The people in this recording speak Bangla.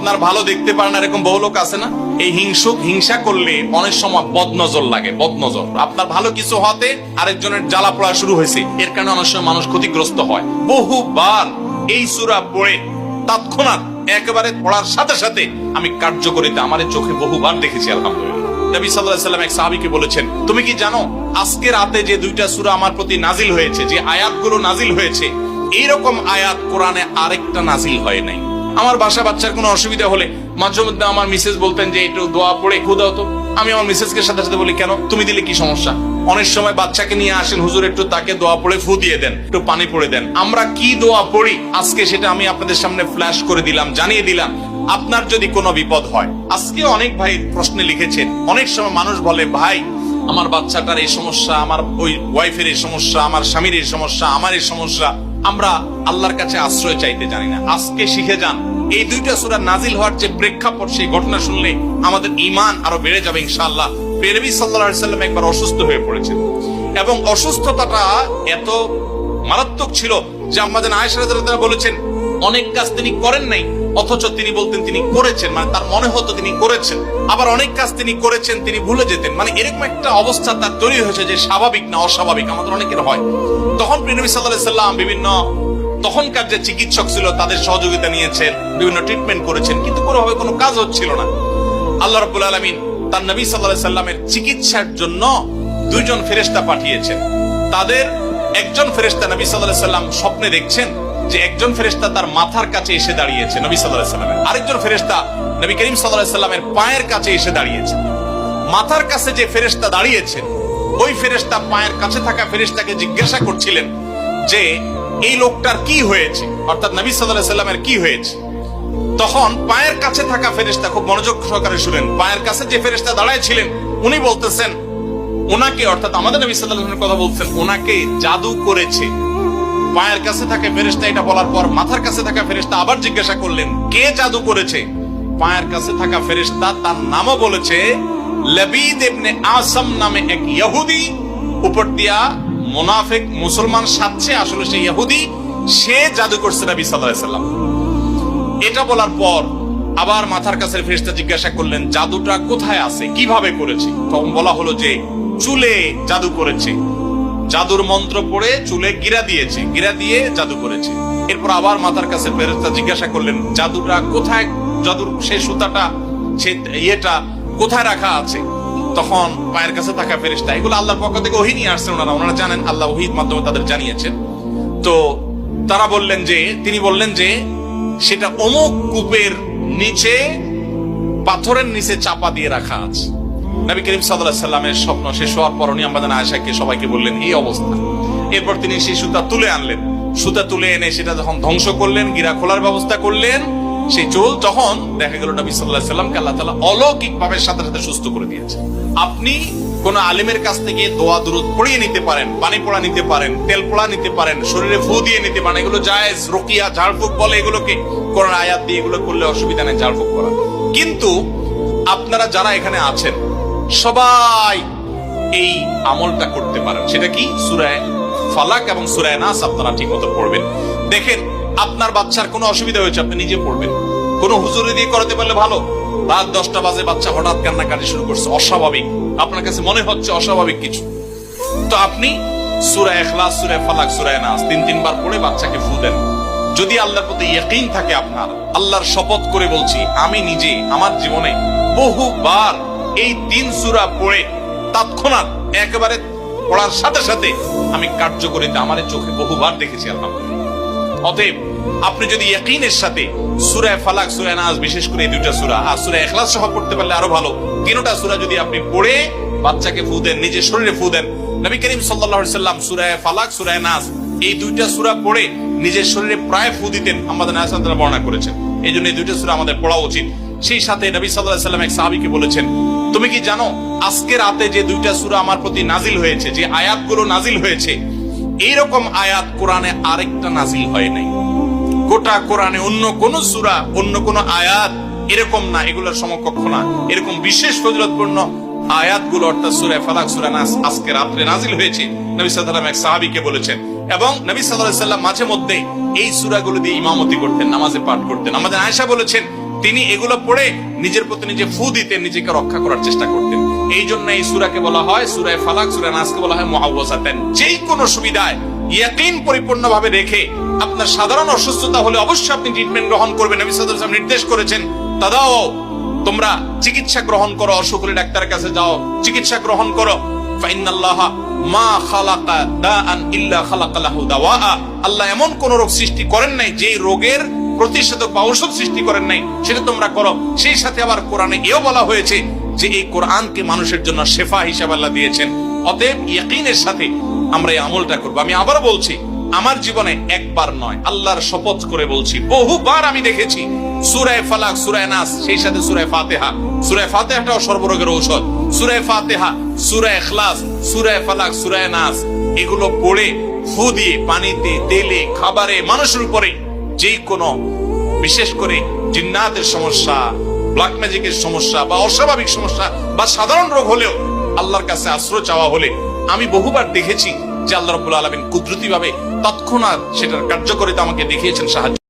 আপনার ভালো দেখতে পারেন এরকম বহু লোক আছে না? এই হিংসা করলে অনেক সময় বদনজর লাগে, বদনজর। আপনার ভালো কিছু হতে আরেকজনের জ্বালা পড়া শুরু হয়েছে, এর কারণে অনেক সময় মানুষ ক্ষতিগ্রস্ত হয়। বহুবার এই সূরা পড়ে তৎক্ষণাৎ একেবারে পড়ার সাথে সাথে আমি কার্যকরিতা আমার চোখে বহুবার দেখেছি, আলহামদুলিল্লাহ। নবী সাল্লাল্লাহু আলাইহি ওয়াসাল্লাম এক সাহাবীকে বলেছেন, তুমি কি জানো আজকে রাতে যে দুইটা সূরা আমার প্রতি নাজিল হয়েছে, যে আয়াতগুলো নাজিল হয়েছে, এইরকম আয়াত কোরআনে আরেকটা নাজিল হয় নাই। আমার বাসা বাচ্চার কোনো অসুবিধা হলে মাঝে মধ্যে আমার মিসেস বলতেন যে একটু দোয়া পড়ে খু দাও তো। আমি আমার মিসেসকে সাথে সাথে বলি, কেন, তুমি দিলে কি সমস্যা? অনেক সময় বাচ্চাকে নিয়ে আসেন, হুজুর একটু তাকে দোয়া পড়ে ফু দিয়ে দেন, একটু পানি পড়ে দেন। আমরা কি দোয়া পড়ি আজকে সেটা আমি আপনাদের সামনে ফ্ল্যাশ করে দিলাম, জানিয়ে দিলাম। আপনার যদি কোনো বিপদ হয়, আজকে অনেক ভাই প্রশ্নে লিখেছেন, অনেক সময় মানুষ বলে, ভাই আমার বাচ্চাটার এই সমস্যা, আমার ওই ওয়াইফের এই সমস্যা, আমার স্বামীর এই সমস্যা, আমার এই সমস্যা, আমরা আল্লাহর কাছে আশ্রয় চাইতে জানি না। আজকে শিখে যান, এই দুইটা সূরা নাজিল হওয়ার যে প্রেক্ষাপট, সেই ঘটনা শুনলে আমাদের ঈমান আরো বেড়ে যাবে ইনশাআল্লাহ। নবী সাল্লাল্লাহু আলাইহি ওয়াসাল্লাম একবার অসুস্থ হয়ে পড়েছেন এবং অসুস্থতাটা এত মারাত্মক ছিল যে আমাদের আয়েশা রাদিয়াল্লাহু আনহা বলেছেন, অনেক কাজ তিনি করেন নাই অথচ তিনি বলতেন তিনি করেছেন, মানে তার মনে হতো তিনি করেছেন। আবার অনেক কাজ তিনি করেছেন তিনি ভুলে যেতেন, মানে এরকম একটা অবস্থা তার তৈরি হয়েছে যে স্বাভাবিক না অস্বাভাবিক, আমাদের অনেকের হয়। তখন নবী সাল্লাল্লাহু আলাইহি ওয়াসাল্লাম বিভিন্ন তখনকার যে চিকিৎসক ছিল তাদের সহযোগিতা নিয়েছেন, বিভিন্ন ট্রিটমেন্ট করেছেন, কিন্তু কোনোভাবে কোনো কাজ হচ্ছিল না। আল্লাহ রাব্বুল আলামিন তার নবী সাল্লাল্লাহু আলাইহি ওয়াসাল্লামের চিকিৎসার জন্য দুইজন ফেরেশতা পাঠিয়েছেন। তাদের একজন ফেরেশতা নবী সাল্লাল্লাহু আলাইহি ওয়াসাল্লাম স্বপ্নে দেখছেন যে একজন ফেরেশতা তার মাথার কাছে এসে দাঁড়িয়েছে নবী সাল্লাল্লাহু আলাইহি ওয়াসাল্লামের, আরেকজন ফেরেশতা নবী করিম সাল্লাল্লাহু আলাইহি ওয়াসাল্লামের পায়ের কাছে এসে দাঁড়িয়েছে। মাথার কাছে যে ফেরেশতা দাঁড়িয়েছে, ওই ফেরেশতা পায়ের কাছে থাকা ফেরেশতাকে জিজ্ঞাসা করছিলেন যে এই লোকটার কি হয়েছে, অর্থাৎ নবী সাল্লাল্লাহু আলাইহি ওয়াসাল্লামের কি হয়েছে। তখন পায়ের কাছে থাকা ফেরেশতা খুব মনোযোগ সহকারে শুনেন, পায়ের কাছে যে ফেরেশতা দাঁড়ায় ছিলেন উনি বলতেছেন, ওনাকে, অর্থাৎ আমাদের নবী সাল্লাল্লাহু আলাইহি ওয়াসাল্লামের কথা বলছেন, ওনাকে জাদু করেছে। পায়ের কাছে থাকা ফেরেশতা এটা বলার পর মাথার কাছে থাকা ফেরেশতা আবার জিজ্ঞাসা করলেন, কে জাদু করেছে? পায়ের কাছে থাকা ফেরেশতা তার নামও বলেছে, লাবিদ ইবনে আসাম নামে এক ইহুদি, উপর দিয়া মুনাফিক মুসলমান সাজছে, আসলে সে ইহুদি, সে জাদু করছে নবী সাল্লাল্লাহু আলাইহি ওয়াসাল্লাম। এটা বলার পর আবার মাথার কাছে ফেরেশতা জিজ্ঞাসা করলেন, জাদুটা কোথায় আছে, কিভাবে করেছে? তখন বলা হলো যে চুলে জাদু করেছে, জাদুর মন্ত্র পড়ে চুলে গিরা দিয়েছে, গিরা দিয়ে জাদু করেছে। এরপর আবার মাথার কাছে ফেরেশতা জিজ্ঞাসা করলেন, জাদুটা কোথায়, জাদুর সেই সুতাটা, সেই ইয়েটা কোথায় রাখা আছে? তখন পায়ের কাছে থাকা ফেরেশতা, এগুলো আল্লাহর পক্ষ থেকে ওহী নিয়ে আসছেন, ওনারা জানেন, আল্লাহ ওহীর মাধ্যমে তাদের জানিয়েছেন। তো তারা বললেন যে, তিনি বললেন যে সেটা অমুক কূপের নিচে, পাথরের নিচে চাপা দিয়ে রাখা আছে। নবী করিম সাল্লাল্লাহু আলাইহি ওয়াসাল্লামের স্বপ্ন শেষ হওয়ার পর উনি আমাদের আয়েশাকে সবাইকে বললেন এই অবস্থা। এরপর তিনি সেই সুতা তুলে আনলেন, সুতা তুলে এনে সেটা যখন ধ্বংস করলেন, গিরা খোলার ব্যবস্থা করলেন, সেই চুল, তখন দেখা গেল নবী সাল্লাল্লাহু আলাইহি ওয়াসাল্লামকে আল্লাহ তাআলা অলৌকিক ভাবে সাথে সাথে সুস্থ করে দিয়েছে। আপনি কোন আলিমের কাছ থেকে দোয়া দুরূদ পড়িয়ে নিতে পারেন, পানি পড়া নিতে পারেন, তেল পড়া নিতে পারেন, শরীরে ফু দিয়ে নিতে পারেন, এগুলো জায়েজ। রুকিয়া, ঝাড়ফুঁক বলে এগুলোকে, কোরআন আয়াত দিয়ে এগুলো করলে অসুবিধা নেই ঝাড়ফুঁক করা। কিন্তু আপনারা যারা এখানে আছেন সবাই এই আমলটা করতে পারেন। সেটা কি? সূরা ফালাক এবং সূরা নাস আপনারা ঠিকমতো পড়বেন। দেখেন আপনার বাচ্চার কোনো অসুবিধা হয়েছে, আপনি নিজে পড়বেন। কোনো হুজুরি দিয়ে করাতে পারলে ভালো। রাত 10টা বাজে বাচ্চা হঠাৎ কান্নাকাটি শুরু করছে, অস্বাভাবিক, আপনার কাছে মনে হচ্ছে অস্বাভাবিক কিছু, তো আপনি সূরা ইখলাস, সূরা ফালাক, সূরা নাস 3 বার পড়ে বাচ্চাকে ফু দেন। যদি আল্লাহর প্রতি ইয়াকিন থাকে আপনার, আল্লাহর শপথ করে বলছি, আমি নিজে আমার জীবনে বহুবার এই 3 সূরা পড়ে তৎক্ষণাৎ একেবারে পড়ার সাথে সাথে আমি কার্যকরিতা আমার চোখে বহুবার দেখেছি, আলহামদুলিল্লাহ। অতএব আপনি যদি ইয়াকিনের সাথে সূরা ফালাক, সূরা নাস, বিশেষ করে এই দুইটা সূরা আর সূরা ইখলাস সহ পড়তে পারলে আরো ভালো, তিনটা সূরা যদি আপনি পড়ে বাচ্চাকে ফু দেন, নিজের শরীরে ফু দেন। নবী করিম সাল্লাল্লাহু আলাইহি ওয়াসাল্লাম সূরা ফালাক, সূরা নাস এই দুইটা সূরা পড়ে নিজের শরীরে প্রায় ফু দিতেন, আমাদের আয়েশা রাদিয়াল্লাহু আনহা বর্ণনা করেছেন। এইজন্য এই দুইটা সূরা আমাদের পড়া উচিত। সেই সাথে নবী সাল্লাল্লাহু আলাইহি ওয়াসাল্লাম এক সাহাবীকে বলেছেন, তুমি কি জানো আজকে রাতে যে দুইটা সূরা আমার প্রতি নাজিল হয়েছে, যে আয়াতগুলো নাজিল হয়েছে, এইরকম আয়াত কোরআনে আরেকটা নাজিল হয় নাই। গোটা কোরআনে অন্য কোন সূরা, অন্য কোন আয়াত এরকম না, এগুলোর সমকক্ষ না। এরকম বিশেষ ফজিলতপূর্ণ আয়াতগুলো, অর্থাৎ সূরা ফালাক, সূরা নাস আজকে রাতে নাজিল হয়েছে, নবী সাল্লাল্লাহু আলাইহি ওয়াসাল্লাম এক সাহাবীকে বলেছেন। এবং নবী সাল্লাল্লাহু আলাইহি ওয়াসাল্লাম মাঝে মধ্যে এই সূরাগুলো দিয়ে ইমামতি করতেন, নামাজে পাঠ করতেন। আমাদের আয়েশা বলেছেন, তিনি এগুলো পড়ে নিজের প্রতি নিজে ফু দিতেন, নিজেকে রক্ষা করার চেষ্টা করতেন। এই জন্য এই সূরাকে বলা হয় সূরা ফালাক, সূরা নাসকে বলা হয় মুআওয়াযাতান। যেই কোনো সুবিধায় ইয়াকিন পরিপূর্ণভাবে রেখে আপনার সাধারণ অসুস্থতা হলে অবশ্যই আপনি ট্রিটমেন্ট গ্রহণ করবেন। নবী সাল্লাল্লাহু আলাইহি ওয়াসাল্লাম নির্দেশ করেছেন, তাদাও, তোমরা চিকিৎসা গ্রহণ করো, অসুখ হলে ডাক্তারের কাছে যাও, চিকিৎসা গ্রহণ করো। ফাইনাল্লাহা মা খালাকা দাআন ইল্লা খালাকা লাহু দাওয়া। আল্লাহ এমন কোন রোগ সৃষ্টি করেন নাই যে রোগের প্রতিষেধক বা ঔষধ সৃষ্টি করেন নাই, সেটা তোমরা করো। সেই সাথে আবার কোরআনে এও বলা হয়েছে যে এই কোরআনকে মানুষের জন্য শেফা হিসেবে আল্লাহ দিয়েছেন। অতএব ইয়াকিনের সাথে আমরা এই আমলটা করব। আমি আবার বলছি, আমার জীবনে একবার নয়, আল্লাহর শপথ করে বলছি, বহুবার আমি দেখেছি সূরা ফালাক, সূরা নাস, সেই সাথে সূরা ফাতিহা। সূরা ফাতিহাটাও সর্বরোগের ঔষধ। সূরা ফাতিহা, সূরা ইখলাস, সূরা ফালাক, সূরা নাস, এগুলো পড়ে ফু দিয়ে পানিতে, তেলে, খাবারে, মানুষের উপরে যেই কোনো, বিশেষ করে জিন্নাতের সমস্যা, ব্ল্যাক ম্যাজিকের সমস্যা বা অস্বাভাবিক সমস্যা বা সাধারণ রোগ হলেও আল্লাহর কাছে আশ্রয় চাওয়া হলে আমি বহুবার দেখেছি যে আল্লাহ রাব্বুল আলামিন কুদরতি ভাবে তৎক্ষণাৎ সেটার কার্যকারিতা আমাকে দেখিয়েছেন, সাহায্য